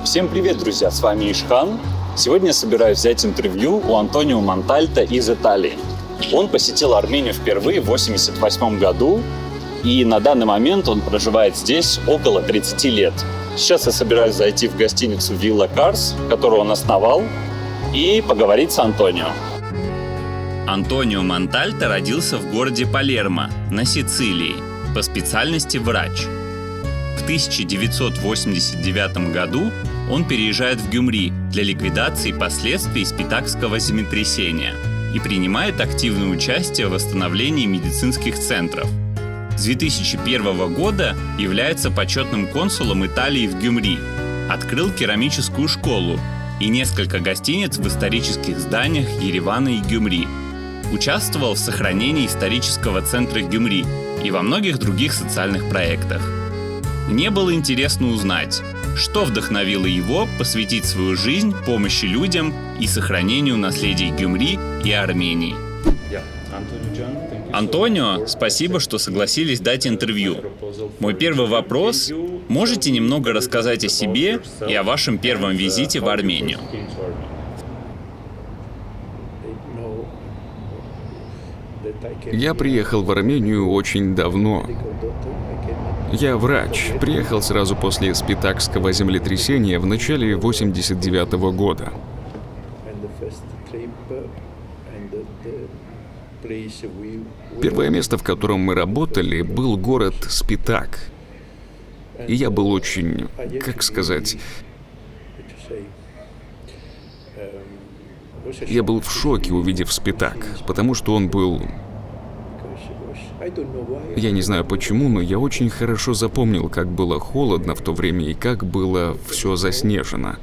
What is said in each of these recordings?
Всем привет, друзья! С вами Ишхан. Сегодня я собираюсь взять интервью у Антонио Монтальто из Италии. Он посетил Армению впервые в 1988 году, и на данный момент он проживает здесь около 30 лет. Сейчас я собираюсь зайти в гостиницу Villa Cars, которую он основал, и поговорить с Антонио. Антонио Монтальто родился в городе Палермо на Сицилии, по специальности врач. В 1989 году он переезжает в Гюмри для ликвидации последствий спитакского землетрясения и принимает активное участие в восстановлении медицинских центров. С 2001 года является почетным консулом Италии в Гюмри, открыл керамическую школу и несколько гостиниц в исторических зданиях Еревана и Гюмри. Участвовал в сохранении исторического центра Гюмри и во многих других социальных проектах. Мне было интересно узнать, что вдохновило его посвятить свою жизнь помощи людям и сохранению наследия Гюмри и Армении. Антонио, спасибо, что согласились дать интервью. Мой первый вопрос: можете немного рассказать о себе и о вашем первом визите в Армению? Я приехал в Армению очень давно. Я врач. Приехал сразу после спитакского землетрясения в начале 1989 года. Первое место, в котором мы работали, был город Спитак. И я был очень, как сказать... Я был в шоке, увидев Спитак, потому что он был... Я не знаю почему, но я очень хорошо запомнил, как было холодно в то время и как было все заснежено.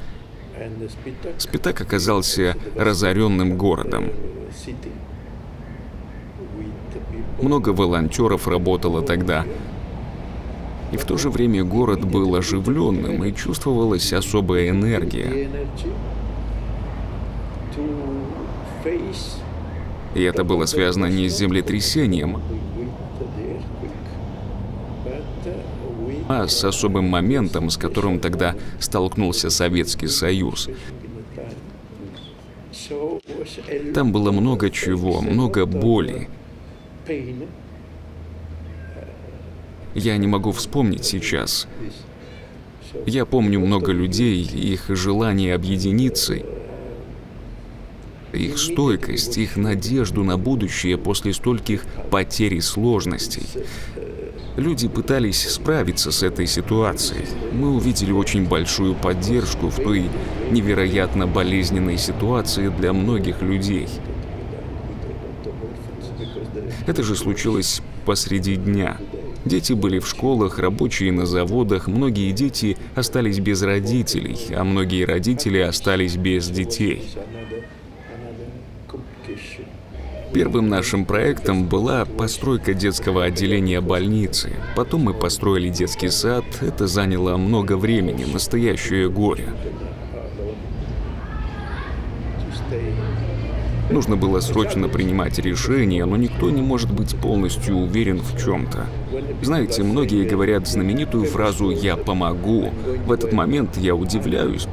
Спитак оказался разоренным городом. Много волонтеров работало тогда. И в то же время город был оживленным, и чувствовалась особая энергия. И это было связано не с землетрясением, а с особым моментом, с которым тогда столкнулся Советский Союз. Там было много чего, много боли. Я не могу вспомнить сейчас. Я помню много людей, их желание объединиться, их стойкость, их надежду на будущее после стольких потерь и сложностей. Люди пытались справиться с этой ситуацией. Мы увидели очень большую поддержку в той невероятно болезненной ситуации для многих людей. Это же случилось посреди дня. Дети были в школах, рабочие на заводах, многие дети остались без родителей, а многие родители остались без детей. Первым нашим проектом была постройка детского отделения больницы. Потом мы построили детский сад. Это заняло много времени, настоящее горе. Нужно было срочно принимать решения, но никто не может быть полностью уверен в чем-то. Знаете, многие говорят знаменитую фразу «я помогу». В этот момент я удивляюсь,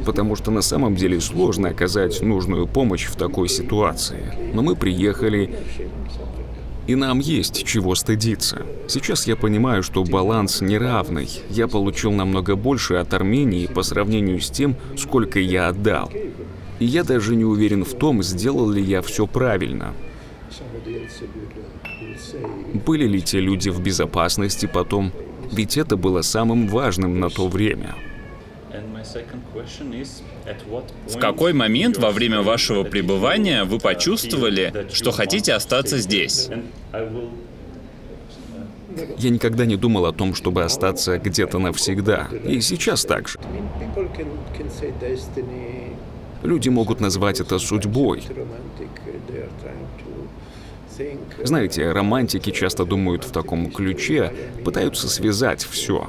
потому что на самом деле сложно оказать нужную помощь в такой ситуации. Но мы приехали, и нам есть чего стыдиться. Сейчас я понимаю, что баланс неравный. Я получил намного больше от Армении по сравнению с тем, сколько я отдал. И я даже не уверен в том, сделал ли я все правильно. Были ли те люди в безопасности потом? Ведь это было самым важным на то время. В какой момент во время вашего пребывания вы почувствовали, что хотите остаться здесь? Я никогда не думал о том, чтобы остаться где-то навсегда. И сейчас так же. Люди могут назвать это судьбой. Знаете, романтики часто думают в таком ключе, пытаются связать все.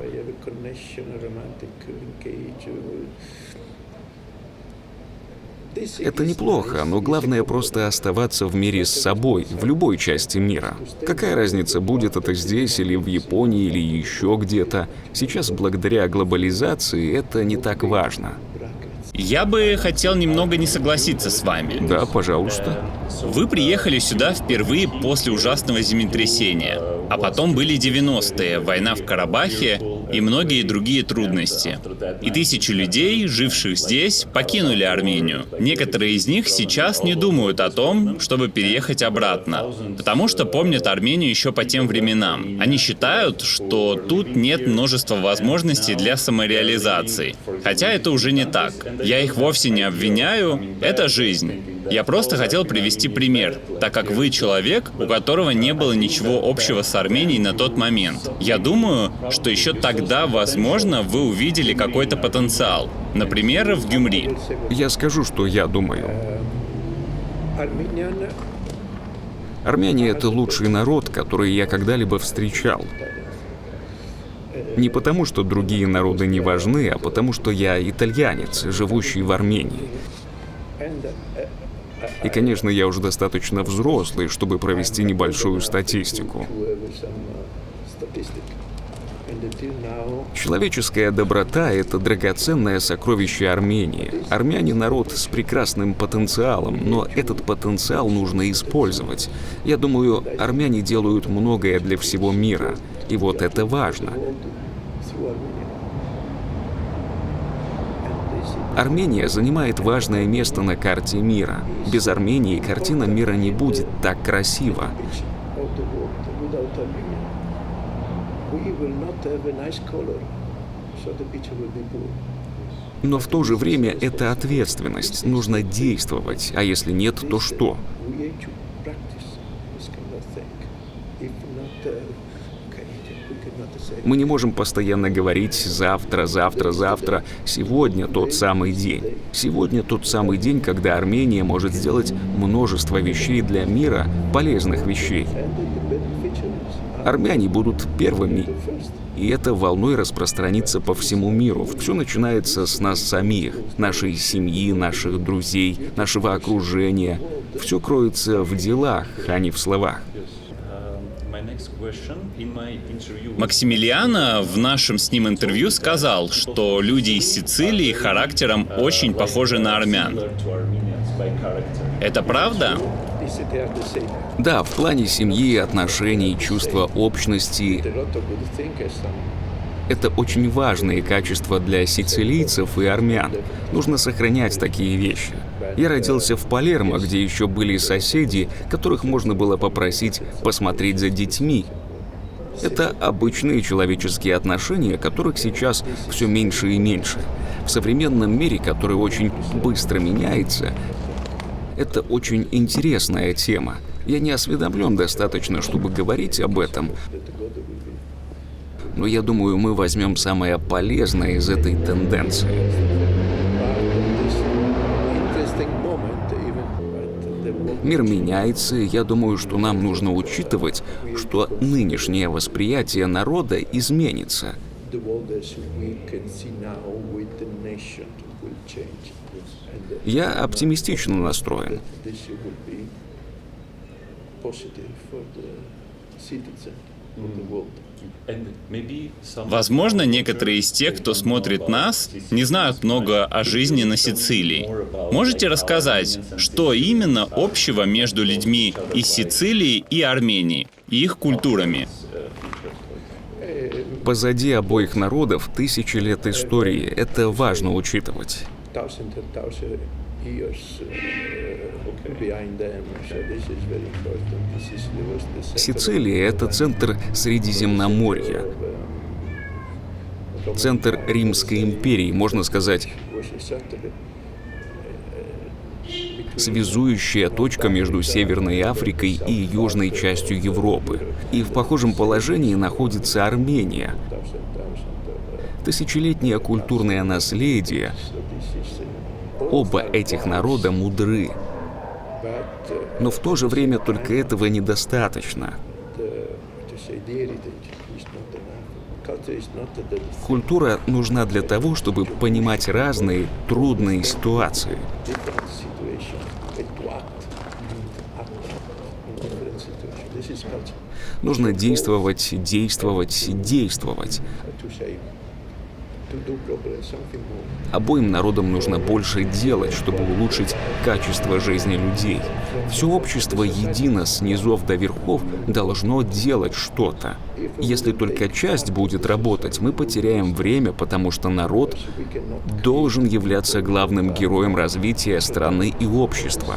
Это неплохо, но главное просто оставаться в мире с собой, в любой части мира. Какая разница, будет это здесь или в Японии или еще где-то? Сейчас, благодаря глобализации, это не так важно. Я бы хотел немного не согласиться с вами. Да, пожалуйста. Вы приехали сюда впервые после ужасного землетрясения, а потом были 90-е, война в Карабахе и многие другие трудности. И тысячи людей, живших здесь, покинули Армению. Некоторые из них сейчас не думают о том, чтобы переехать обратно, потому что помнят Армению еще по тем временам. Они считают, что тут нет множества возможностей для самореализации. Хотя это уже не так. Я их вовсе не обвиняю, это жизнь. Я просто хотел привести пример, так как вы человек, у которого не было ничего общего с Арменией на тот момент. Я думаю, что еще тогда, возможно, вы увидели какой-то потенциал. Например, в Гюмри. Я скажу, что я думаю. Армяне — это лучший народ, который я когда-либо встречал. Не потому, что другие народы не важны, а потому, что я итальянец, живущий в Армении. И, конечно, я уже достаточно взрослый, чтобы провести небольшую статистику. Человеческая доброта — это драгоценное сокровище Армении. Армяне — народ с прекрасным потенциалом, но этот потенциал нужно использовать. Я думаю, армяне делают многое для всего мира, и вот это важно. Армения занимает важное место на карте мира. Без Армении картина мира не будет так красива. Но в то же время это ответственность. Нужно действовать, а если нет, то что? Мы не можем постоянно говорить «завтра, завтра, завтра». Сегодня тот самый день. Сегодня тот самый день, когда Армения может сделать множество вещей для мира, полезных вещей. Армяне будут первыми, и это волной распространится по всему миру. Все начинается с нас самих, нашей семьи, наших друзей, нашего окружения. Все кроется в делах, а не в словах. Максимилиано в нашем с ним интервью сказал, что люди из Сицилии характером очень похожи на армян. Это правда? Да, в плане семьи, отношений, чувства общности. Это очень важные качества для сицилийцев и армян. Нужно сохранять такие вещи. Я родился в Палермо, где еще были соседи, которых можно было попросить посмотреть за детьми. Это обычные человеческие отношения, которых сейчас все меньше и меньше. В современном мире, который очень быстро меняется, это очень интересная тема. Я не осведомлен достаточно, чтобы говорить об этом. Но я думаю, мы возьмем самое полезное из этой тенденции. Мир меняется, и я думаю, что нам нужно учитывать, что нынешнее восприятие народа изменится. Я оптимистично настроен. Возможно, некоторые из тех, кто смотрит нас, не знают много о жизни на Сицилии. Можете рассказать, что именно общего между людьми из Сицилии и Армении, и их культурами? Позади обоих народов тысячи лет истории. Это важно учитывать. Сицилия — это центр Средиземноморья, центр Римской империи, можно сказать, связующая точка между Северной Африкой и южной частью Европы. И в похожем положении находится Армения. Тысячелетнее культурное наследие. Оба этих народа мудры. Но в то же время только этого недостаточно. Культура нужна для того, чтобы понимать разные трудные ситуации. Нужно действовать, действовать, действовать. Обоим народам нужно больше делать, чтобы улучшить качество жизни людей. Все общество едино с низов до верхов должно делать что-то. Если только часть будет работать, мы потеряем время, потому что народ должен являться главным героем развития страны и общества.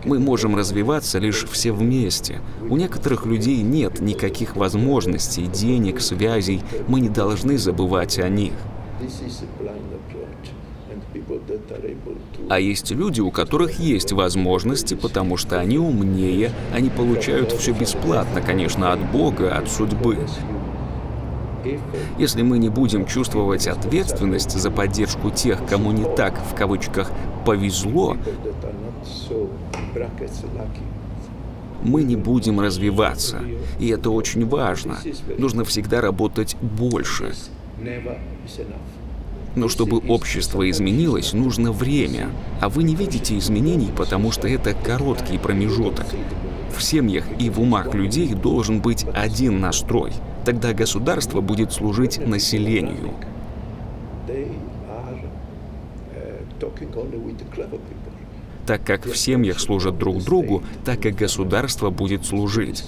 Мы можем развиваться лишь все вместе. У некоторых людей нет никаких возможностей, денег, связей. Мы не должны забывать о них. А есть люди, у которых есть возможности, потому что они умнее, они получают все бесплатно, конечно, от Бога, от судьбы. Если мы не будем чувствовать ответственность за поддержку тех, кому не так, в кавычках, повезло, мы не будем развиваться. И это очень важно. Нужно всегда работать больше. Но чтобы общество изменилось, нужно время. А вы не видите изменений, потому что это короткий промежуток. В семьях и в умах людей должен быть один настрой. Тогда государство будет служить населению. Так как в семьях служат друг другу, так и государство будет служить.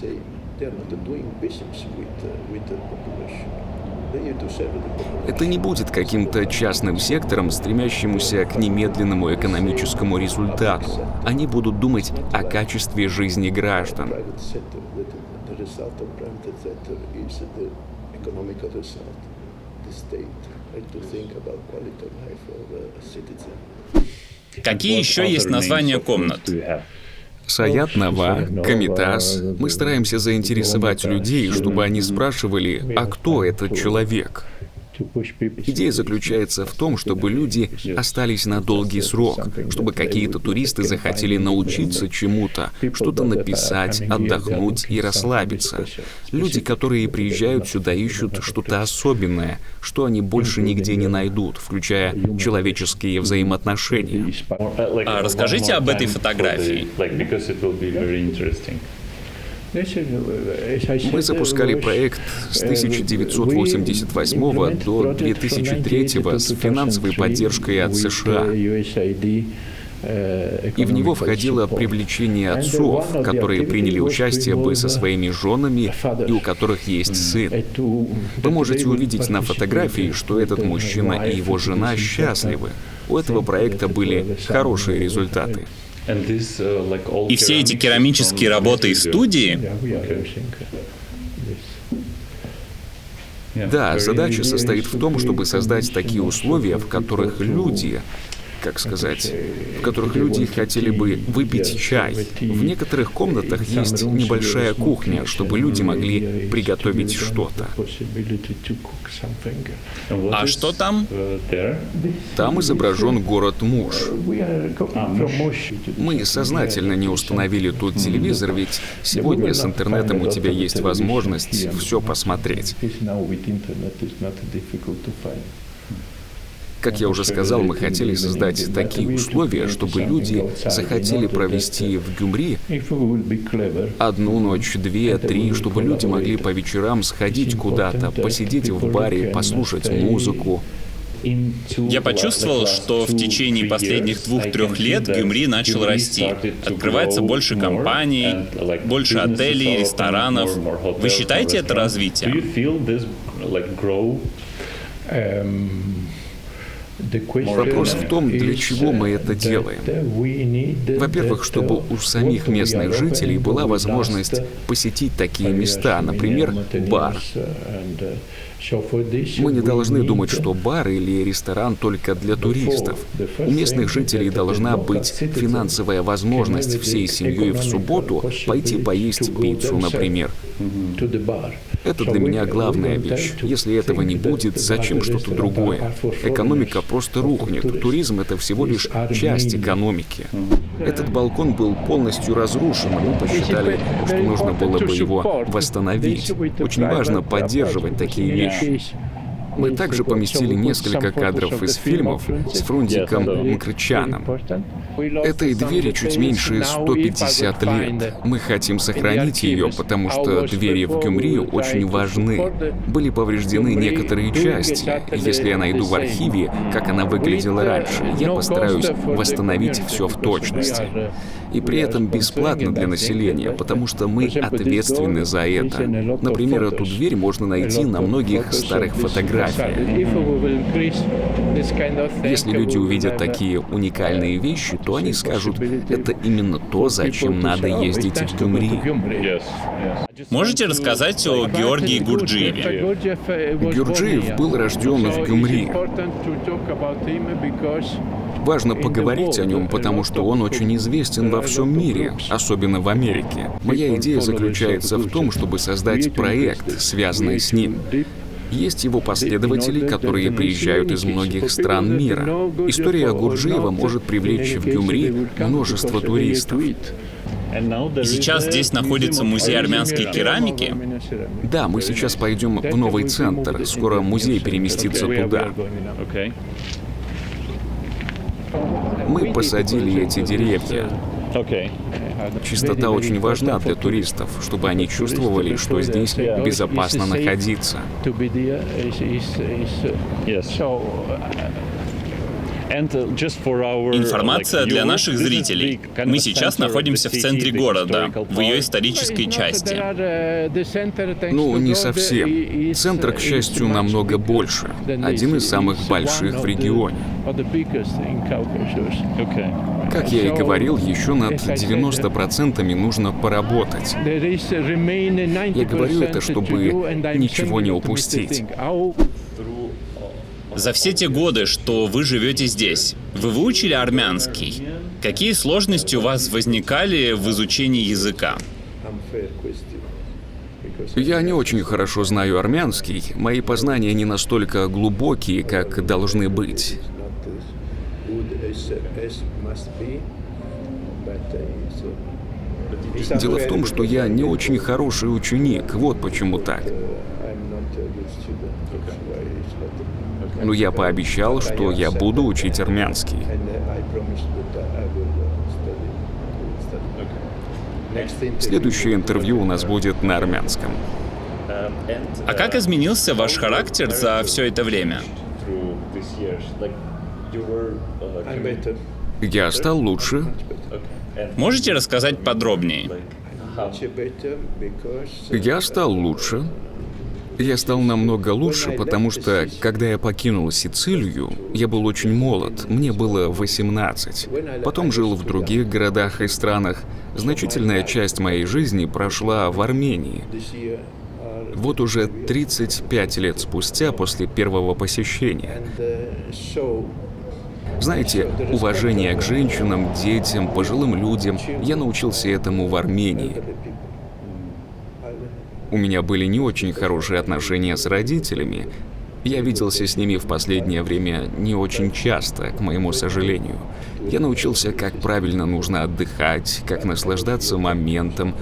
Это не будет каким-то частным сектором, стремящимся к немедленному экономическому результату. Они будут думать о качестве жизни граждан. Какие еще есть названия комнат? Саят Нава, Комитас. Мы стараемся заинтересовать людей, чтобы они спрашивали, а кто этот человек? Идея заключается в том, чтобы люди остались на долгий срок, чтобы какие-то туристы захотели научиться чему-то, что-то написать, отдохнуть и расслабиться. Люди, которые приезжают сюда, ищут что-то особенное, что они больше нигде не найдут, включая человеческие взаимоотношения. А расскажите об этой фотографии. Мы запускали проект с 1988 до 2003 с финансовой поддержкой от США. И в него входило привлечение отцов, которые приняли участие бы со своими женами и у которых есть сын. Вы можете увидеть на фотографии, что этот мужчина и его жена счастливы. У этого проекта были хорошие результаты. И все эти керамические работы из студии? Да, задача состоит в том, чтобы создать такие условия, в которых люди, в которых люди хотели бы выпить чай. В некоторых комнатах есть небольшая кухня, чтобы люди могли приготовить что-то. А что там? Там изображен город Муш. Мы сознательно не установили тут телевизор, ведь сегодня с интернетом у тебя есть возможность все посмотреть. Как я уже сказал, мы хотели создать такие условия, чтобы люди захотели провести в Гюмри одну ночь, две, три, чтобы люди могли по вечерам сходить куда-то, посидеть в баре, послушать музыку. Я почувствовал, что в течение последних 2-3 лет Гюмри начал расти. Открывается больше компаний, больше отелей, ресторанов. Вы считаете это развитием? Вопрос в том, для чего мы это делаем. Во-первых, чтобы у самих местных жителей была возможность посетить такие места, например, бар. Мы не должны думать, что бар или ресторан только для туристов. У местных жителей должна быть финансовая возможность всей семьей в субботу пойти поесть пиццу, например. Это для меня главная вещь. Если этого не будет, зачем что-то другое? Экономика просто рухнет. Туризм — это всего лишь часть экономики. Этот балкон был полностью разрушен, и мы посчитали, что нужно было бы его восстановить. Очень важно поддерживать такие вещи. Мы также поместили несколько кадров из фильмов с Фрундиком Мкртчяном. Этой двери чуть меньше 150 лет. Мы хотим сохранить ее, потому что двери в Гюмри очень важны. Были повреждены некоторые части. Если я найду в архиве, как она выглядела раньше, я постараюсь восстановить все в точности. И при этом бесплатно для населения, потому что мы ответственны за это. Например, эту дверь можно найти на многих старых фотографиях. Если люди увидят такие уникальные вещи, то они скажут, это именно то, зачем надо ездить в Гюмри. Можете рассказать о Георгии Гурджиеве? Гурджиев был рожден в Гюмри. Важно поговорить о нем, потому что он очень известен во всем мире, особенно в Америке. Моя идея заключается в том, чтобы создать проект, связанный с ним. Есть его последователи, которые приезжают из многих стран мира. История Гурджиева может привлечь в Гюмри множество туристов. И сейчас здесь находится музей армянской керамики? Да, мы сейчас пойдем в новый центр. Скоро музей переместится туда. Мы посадили эти деревья. Чистота очень важна для туристов, чтобы они чувствовали, что здесь безопасно находиться. Информация для наших зрителей. Мы сейчас находимся в центре города, в ее исторической части. Ну, не совсем. Центр, к счастью, намного больше. Один из самых больших в регионе. Как я и говорил, еще над 90% нужно поработать. Я говорю это, чтобы ничего не упустить. За все те годы, что вы живете здесь, вы выучили армянский. Какие сложности у вас возникали в изучении языка? Я не очень хорошо знаю армянский. Мои познания не настолько глубокие, как должны быть. Дело в том, что я не очень хороший ученик. Вот почему так. Но я пообещал, что я буду учить армянский. Следующее интервью у нас будет на армянском. А как изменился ваш характер за все это время? Я стал лучше. Можете рассказать подробнее? Я стал лучше. Я стал намного лучше, потому что, когда я покинул Сицилию, я был очень молод, мне было 18. Потом жил в других городах и странах. Значительная часть моей жизни прошла в Армении. Вот уже 35 лет спустя после первого посещения. Знаете, уважение к женщинам, детям, пожилым людям, я научился этому в Армении. У меня были не очень хорошие отношения с родителями. Я виделся с ними в последнее время не очень часто, к моему сожалению. Я научился, как правильно нужно отдыхать, как наслаждаться моментом.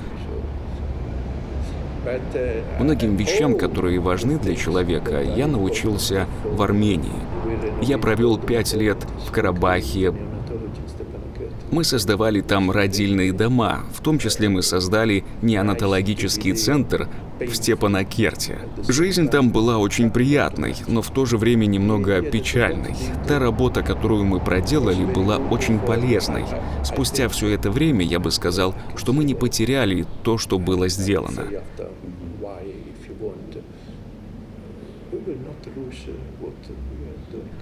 Многим вещам, которые важны для человека, я научился в Армении. Я провел 5 лет в Карабахе. Мы создавали там родильные дома, в том числе мы создали неонатологический центр в Степанакерте. Жизнь там была очень приятной, но в то же время немного печальной. Та работа, которую мы проделали, была очень полезной. Спустя все это время я бы сказал, что мы не потеряли то, что было сделано.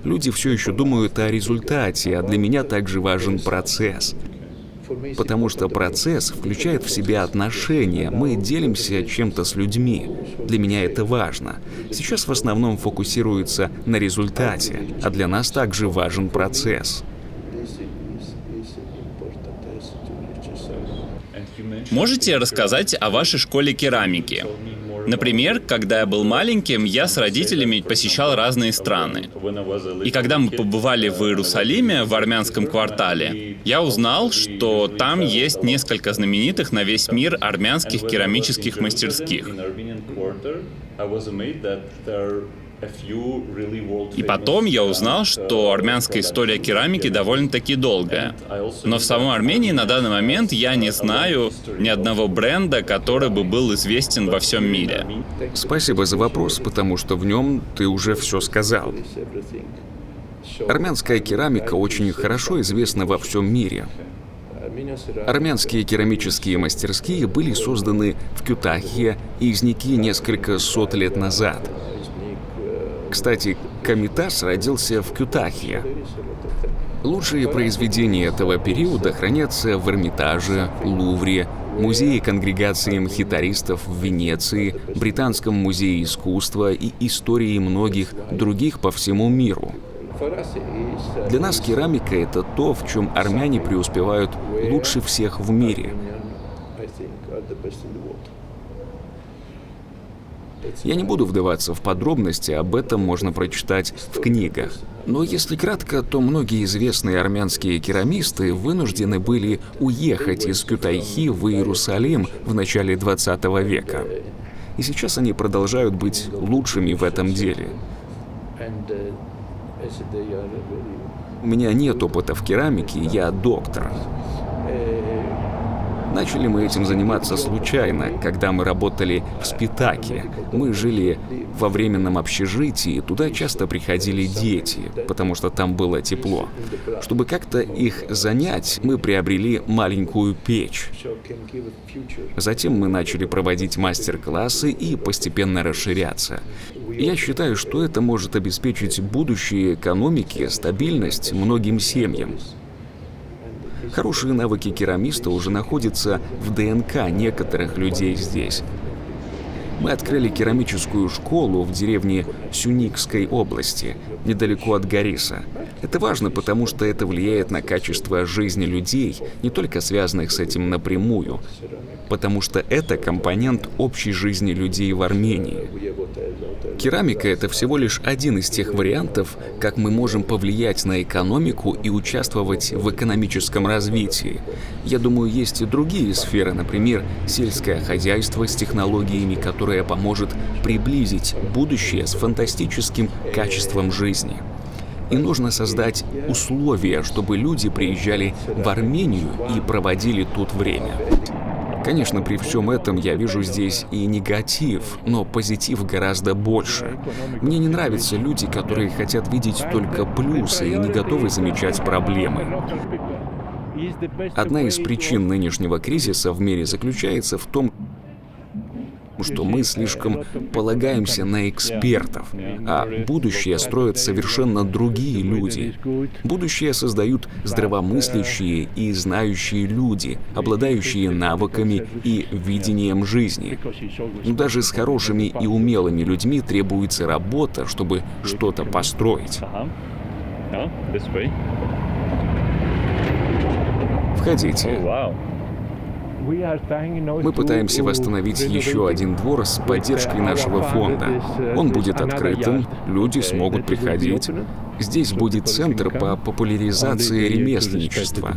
Люди все еще думают о результате, а для меня также важен процесс. Потому что процесс включает в себя отношения, мы делимся чем-то с людьми. Для меня это важно. Сейчас в основном фокусируется на результате, а для нас также важен процесс. Можете рассказать о вашей школе керамики? Например, когда я был маленьким, я с родителями посещал разные страны. И когда мы побывали в Иерусалиме, в армянском квартале, я узнал, что там есть несколько знаменитых на весь мир армянских керамических мастерских. И потом я узнал, что армянская история керамики довольно-таки долгая. Но в самой Армении на данный момент я не знаю ни одного бренда, который бы был известен во всем мире. Спасибо за вопрос, потому что в нем ты уже все сказал. Армянская керамика очень хорошо известна во всем мире. Армянские керамические мастерские были созданы в Кютахье и Изники несколько сот лет назад. Кстати, Комитас родился в Кютахье. Лучшие произведения этого периода хранятся в Эрмитаже, Лувре, Музее конгрегации мхитаристов в Венеции, Британском музее искусства и истории многих других по всему миру. Для нас керамика — это то, в чем армяне преуспевают лучше всех в мире. Я не буду вдаваться в подробности, об этом можно прочитать в книгах. Но если кратко, то многие известные армянские керамисты вынуждены были уехать из Кютайхи в Иерусалим в начале 20 века. И сейчас они продолжают быть лучшими в этом деле. У меня нет опыта в керамике, я доктор. Начали мы этим заниматься случайно, когда мы работали в Спитаке. Мы жили во временном общежитии, туда часто приходили дети, потому что там было тепло. Чтобы как-то их занять, мы приобрели маленькую печь. Затем мы начали проводить мастер-классы и постепенно расширяться. Я считаю, что это может обеспечить будущее экономики, стабильность многим семьям. Хорошие навыки керамиста уже находятся в ДНК некоторых людей здесь. Мы открыли керамическую школу в деревне Сюникской области, недалеко от Гориса. Это важно, потому что это влияет на качество жизни людей, не только связанных с этим напрямую, потому что это компонент общей жизни людей в Армении. Керамика — это всего лишь один из тех вариантов, как мы можем повлиять на экономику и участвовать в экономическом развитии. Я думаю, есть и другие сферы, например, сельское хозяйство с технологиями, которое поможет приблизить будущее с фантастическим качеством жизни. И нужно создать условия, чтобы люди приезжали в Армению и проводили тут время. Конечно, при всем этом я вижу здесь и негатив, но позитив гораздо больше. Мне не нравятся люди, которые хотят видеть только плюсы и не готовы замечать проблемы. Одна из причин нынешнего кризиса в мире заключается в том, что мы слишком полагаемся на экспертов, а будущее строят совершенно другие люди. Будущее создают здравомыслящие и знающие люди, обладающие навыками и видением жизни. Но даже с хорошими и умелыми людьми требуется работа, чтобы что-то построить. Входите. Мы пытаемся восстановить еще один двор с поддержкой нашего фонда. Он будет открытым, люди смогут приходить. Здесь будет центр по популяризации ремесленничества.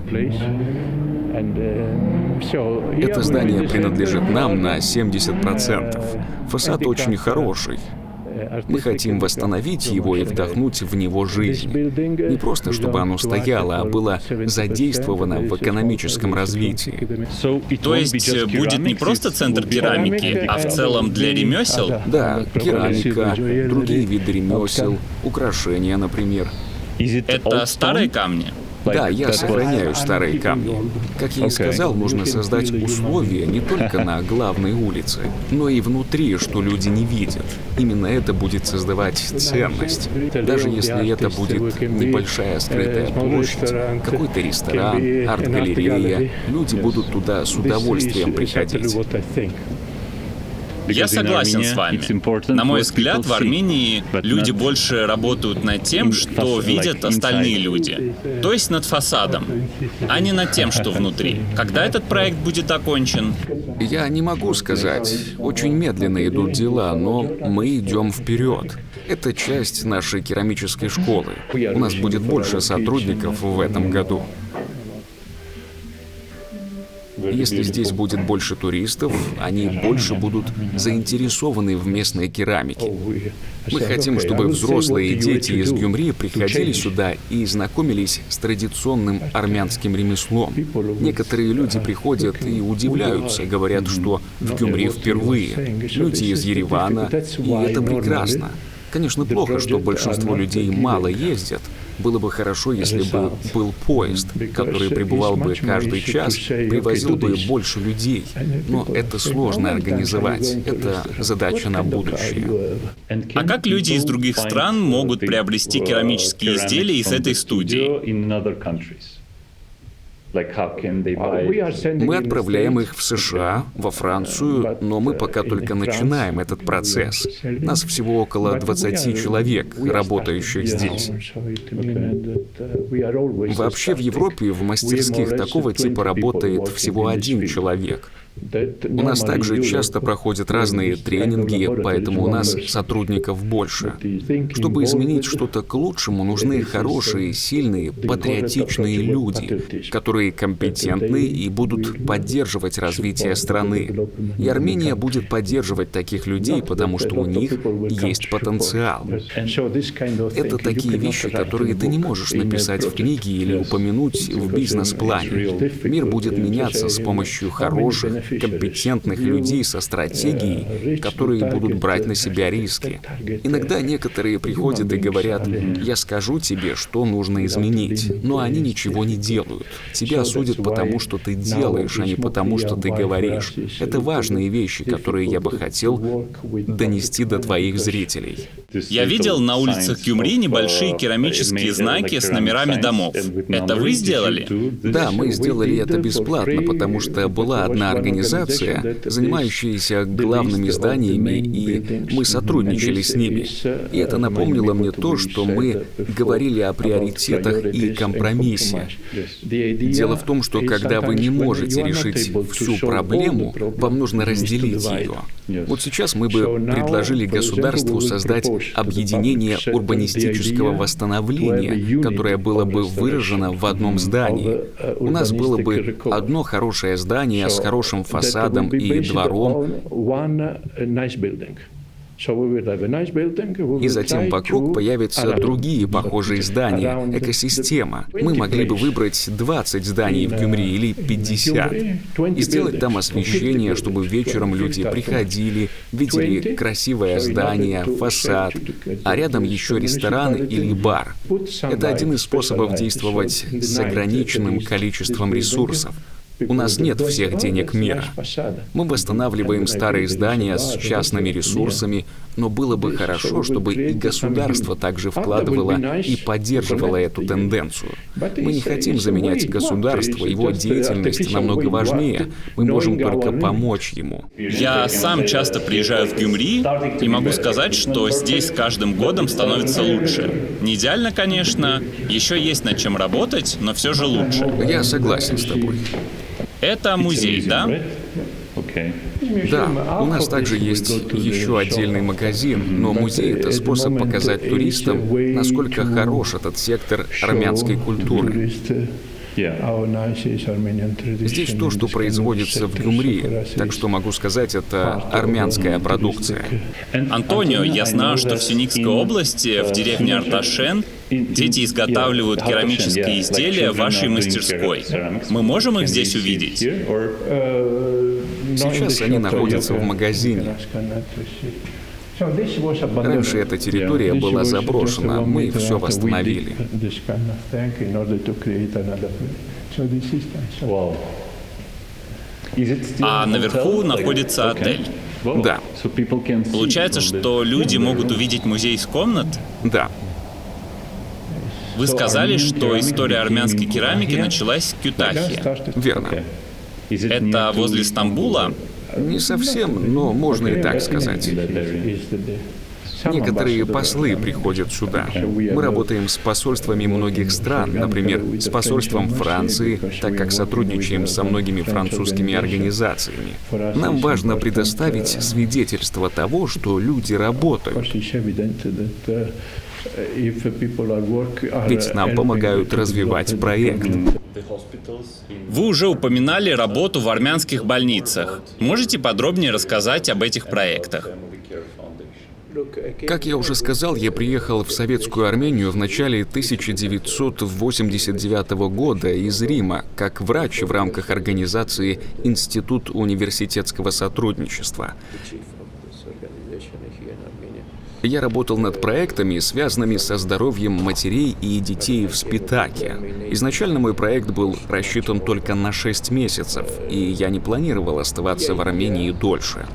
Это здание принадлежит нам на 70%. Фасад очень хороший. Мы хотим восстановить его и вдохнуть в него жизнь. Не просто, чтобы оно стояло, а было задействовано в экономическом развитии. То есть будет не просто центр керамики, а в целом для ремесел? Да, керамика, другие виды ремесел, украшения, например. Это старые камни? Да, я сохраняю старые камни. Как я и сказал, нужно создать условия не только на главной улице, но и внутри, что люди не видят. Именно это будет создавать ценность. Даже если это будет небольшая скрытая площадь, какой-то ресторан, арт-галерея, люди будут туда с удовольствием приходить. Я согласен с вами. На мой взгляд, в Армении люди больше работают над тем, что видят остальные люди. То есть над фасадом, а не над тем, что внутри. Когда этот проект будет окончен? Я не могу сказать. Очень медленно идут дела, но мы идем вперед. Это часть нашей керамической школы. У нас будет больше сотрудников в этом году. Если здесь будет больше туристов, они больше будут заинтересованы в местной керамике. Мы хотим, чтобы взрослые и дети из Гюмри приходили сюда и знакомились с традиционным армянским ремеслом. Некоторые люди приходят и удивляются, говорят, что в Гюмри впервые. Люди из Еревана, и это прекрасно. Конечно, плохо, что большинство людей мало ездят. Было бы хорошо, если бы был поезд, который прибывал бы каждый час, привозил бы больше людей. Но это сложно организовать. Это задача на будущее. А как люди из других стран могут приобрести керамические изделия из этой студии? Мы отправляем их в США, во Францию, но мы пока только начинаем этот процесс. Нас всего около 20 человек, работающих здесь. Вообще в Европе в мастерских такого типа работает всего 1 человек. У нас также часто проходят разные тренинги, поэтому у нас сотрудников больше. Чтобы изменить что-то к лучшему, нужны хорошие, сильные, патриотичные люди, которые компетентны и будут поддерживать развитие страны. И Армения будет поддерживать таких людей, потому что у них есть потенциал. Это такие вещи, которые ты не можешь написать в книге или упомянуть в бизнес-плане. Мир будет меняться с помощью хороших, компетентных людей со стратегией, которые будут брать на себя риски. Иногда некоторые приходят и говорят: «Я скажу тебе, что нужно изменить», но они ничего не делают. Тебя судят потому, что ты делаешь, а не потому, что ты говоришь. Это важные вещи, которые я бы хотел донести до твоих зрителей. Я видел на улицах Гюмри небольшие керамические знаки с номерами домов. Это вы сделали? Да, мы сделали это бесплатно, потому что была одна организация, занимающаяся главными зданиями, и мы сотрудничали с ними. И это напомнило мне то, что мы говорили о приоритетах и компромиссе. Дело в том, что когда вы не можете решить всю проблему, вам нужно разделить ее. Вот сейчас мы бы предложили государству создать объединение урбанистического восстановления, которое было бы выражено в одном здании. У нас было бы одно хорошее здание с хорошим фасадом и двором, и затем вокруг появятся другие похожие здания, экосистема. Мы могли бы выбрать 20 зданий в Гюмри или 50 и сделать там освещение, чтобы вечером люди приходили, видели красивое здание, фасад, а рядом еще ресторан или бар. Это один из способов действовать с ограниченным количеством ресурсов. У нас нет всех денег мира. Мы восстанавливаем старые здания с частными ресурсами, но было бы хорошо, чтобы и государство также вкладывало и поддерживало эту тенденцию. Мы не хотим заменять государство, его деятельность намного важнее. Мы можем только помочь ему. Я сам часто приезжаю в Гюмри и могу сказать, что здесь с каждым годом становится лучше. Не идеально, конечно, еще есть над чем работать, но все же лучше. Я согласен с тобой. Это музей, да? Да, у нас также есть еще отдельный магазин, но музей — это способ показать туристам, насколько хорош этот сектор армянской культуры. Здесь то, что производится в Гюмри, так что могу сказать, это армянская продукция. Антонио, я знаю, что в Сюникской области, в деревне Арташен, дети изготавливают керамические изделия в вашей мастерской. Мы можем их здесь увидеть? Сейчас они находятся в магазине. Раньше эта территория была заброшена, мы все восстановили. А наверху находится отель. Да, Получается, что люди могут увидеть музей из комнат? да. Вы сказали, что история армянской керамики началась в Кютахе. Верно. Это возле Стамбула? Не совсем, но можно и так сказать. Некоторые послы приходят сюда. Мы работаем с посольствами многих стран, например, с посольством Франции, так как сотрудничаем со многими французскими организациями. Нам важно предоставить свидетельство того, что люди работают. Ведь нам помогают развивать проект. Вы уже упоминали работу в армянских больницах. Можете подробнее рассказать об этих проектах? Как я уже сказал, я приехал в Советскую Армению в начале 1989 года из Рима как врач в рамках организации «Институт университетского сотрудничества». Я работал над проектами, связанными со здоровьем матерей и детей в Спитаке. Изначально мой проект был рассчитан только на 6 месяцев, и я не планировал оставаться в Армении дольше.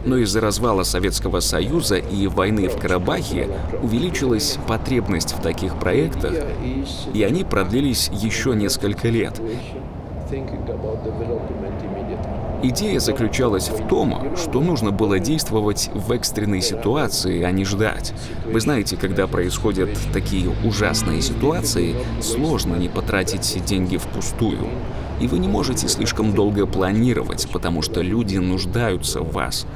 Но из-за развала Советского Союза и войны в Карабахе увеличилась потребность в таких проектах, и они продлились еще несколько лет. Идея заключалась в том, что нужно было действовать в экстренной ситуации, а не ждать. Вы знаете, когда происходят такие ужасные ситуации, сложно не потратить деньги впустую. И вы не можете слишком долго планировать, потому что люди нуждаются в вас.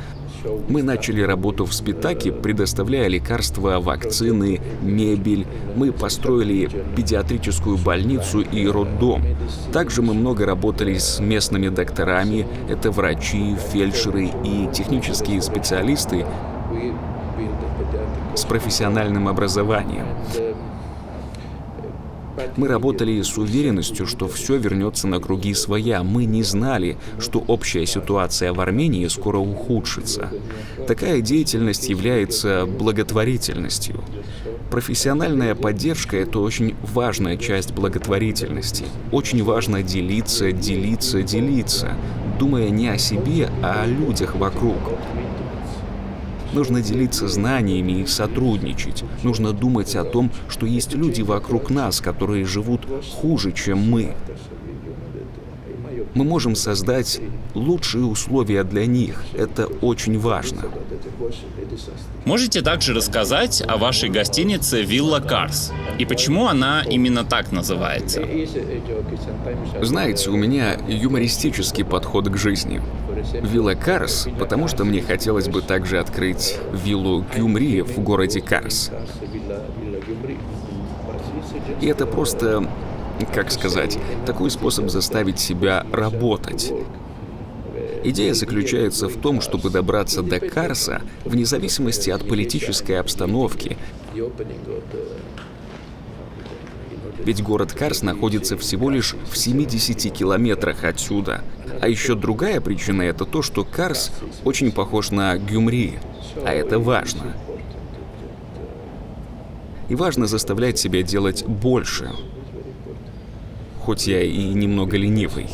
Мы начали работу в Спитаке, предоставляя лекарства, вакцины, мебель. Мы построили педиатрическую больницу и роддом. Также мы много работали с местными докторами. Это врачи, фельдшеры и технические специалисты с профессиональным образованием. Мы работали с уверенностью, что все вернется на круги своя. Мы не знали, что общая ситуация в Армении скоро ухудшится. Такая деятельность является благотворительностью. Профессиональная поддержка — это очень важная часть благотворительности. Очень важно делиться, делиться, делиться, думая не о себе, а о людях вокруг. Нужно делиться знаниями и сотрудничать. Нужно думать о том, что есть люди вокруг нас, которые живут хуже, чем мы. Мы можем создать лучшие условия для них. Это очень важно. Можете также рассказать о вашей гостинице «Вилла Карс» и почему она именно так называется? Знаете, у меня юмористический подход к жизни. Вилла Карс, потому что мне хотелось бы также открыть виллу Гюмри в городе Карс. И это просто, как сказать, такой способ заставить себя работать. Идея заключается в том, чтобы добраться до Карса вне зависимости от политической обстановки. Ведь город Карс находится всего лишь в 70 километрах отсюда. А еще другая причина — это то, что Карс очень похож на Гюмри, а это важно. И важно заставлять себя делать больше, хоть я и немного ленивый.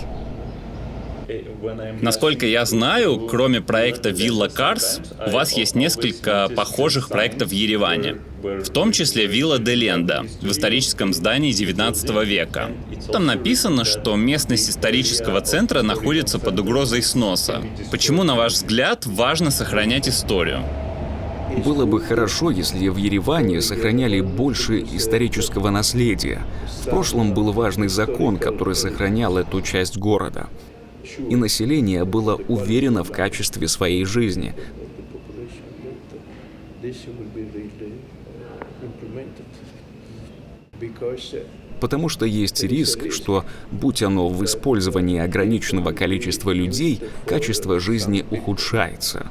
Насколько я знаю, кроме проекта «Вилла Карс», у вас есть несколько похожих проектов в Ереване. В том числе «Вилла де Ленда» в историческом здании 19 века. Там написано, что местность исторического центра находится под угрозой сноса. Почему, на ваш взгляд, важно сохранять историю? Было бы хорошо, если в Ереване сохраняли больше исторического наследия. В прошлом был важный закон, который сохранял эту часть города. И население было уверено в качестве своей жизни. Потому что есть риск, что, будь оно в использовании ограниченного количества людей, качество жизни ухудшается.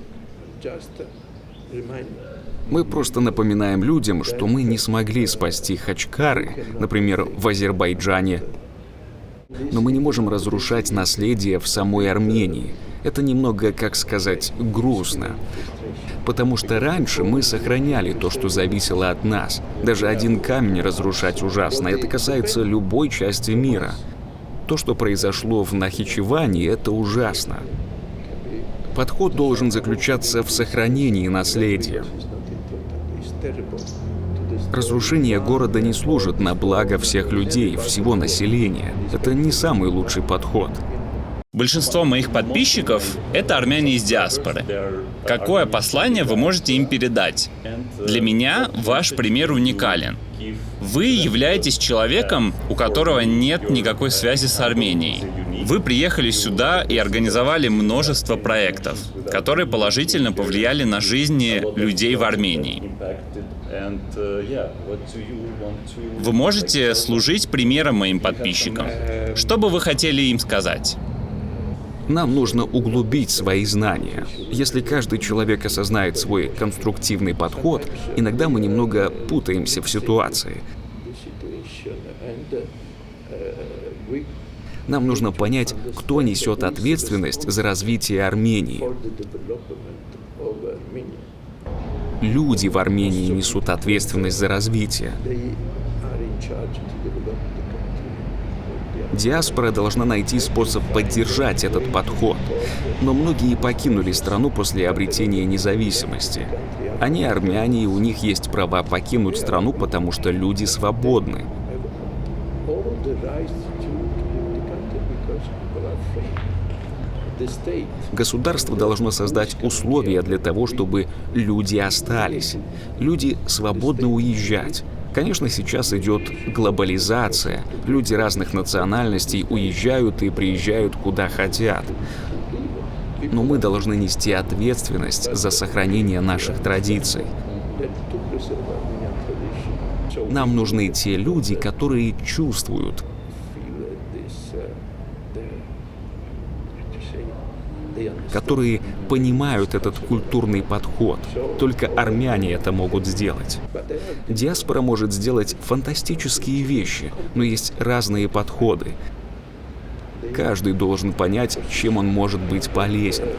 Мы просто напоминаем людям, что мы не смогли спасти Хачкары, например, в Азербайджане. Но мы не можем разрушать наследие в самой Армении. Это немного, как сказать, грустно. Потому что раньше мы сохраняли то, что зависело от нас. Даже один камень разрушать ужасно. Это касается любой части мира. То, что произошло в Нахичеване, это ужасно. Подход должен заключаться в сохранении наследия. Разрушение города не служит на благо всех людей, всего населения. Это не самый лучший подход. Большинство моих подписчиков — это армяне из диаспоры. Какое послание вы можете им передать? Для меня ваш пример уникален. Вы являетесь человеком, у которого нет никакой связи с Арменией. Вы приехали сюда и организовали множество проектов, которые положительно повлияли на жизни людей в Армении. Вы можете служить примером моим подписчикам. Что бы вы хотели им сказать? Нам нужно углубить свои знания. Если каждый человек осознает свой конструктивный подход, иногда мы немного путаемся в ситуации. Нам нужно понять, кто несет ответственность за развитие Армении. Люди в Армении несут ответственность за развитие. Диаспора должна найти способ поддержать этот подход. Но многие покинули страну после обретения независимости. Они армяне, и у них есть права покинуть страну, потому что люди свободны. Государство должно создать условия для того, чтобы люди остались. Люди свободно уезжать. Конечно, сейчас идет глобализация. Люди разных национальностей уезжают и приезжают куда хотят. Но мы должны нести ответственность за сохранение наших традиций. Нам нужны те люди, которые чувствуют. Которые понимают этот культурный подход. Только армяне это могут сделать. Диаспора может сделать фантастические вещи, но есть разные подходы. Каждый должен понять, чем он может быть полезен.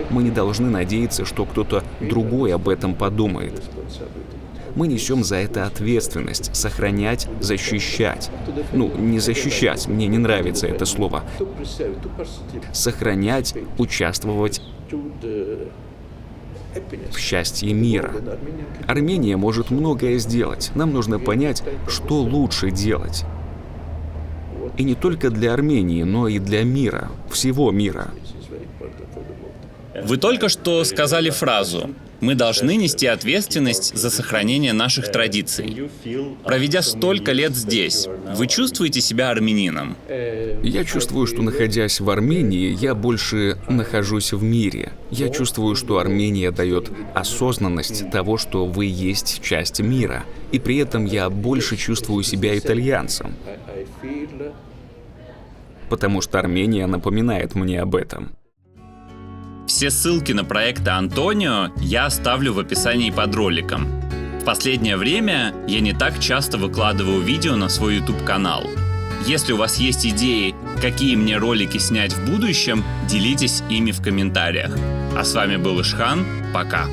Мы не должны надеяться, что кто-то другой об этом подумает. Мы несем за это ответственность — сохранять, защищать. Не защищать, мне не нравится это слово. Сохранять, участвовать в счастье мира. Армения может многое сделать. Нам нужно понять, что лучше делать. И не только для Армении, но и для мира, всего мира. Вы только что сказали фразу: «Мы должны нести ответственность за сохранение наших традиций». Проведя столько лет здесь, вы чувствуете себя армянином? Я чувствую, что, находясь в Армении, я больше нахожусь в мире. Я чувствую, что Армения дает осознанность того, что вы есть часть мира. И при этом я больше чувствую себя итальянцем. Потому что Армения напоминает мне об этом. Все ссылки на проекты Антонио я оставлю в описании под роликом. В последнее время я не так часто выкладываю видео на свой YouTube-канал. Если у вас есть идеи, какие мне ролики снять в будущем, делитесь ими в комментариях. А с вами был Ишхан. Пока.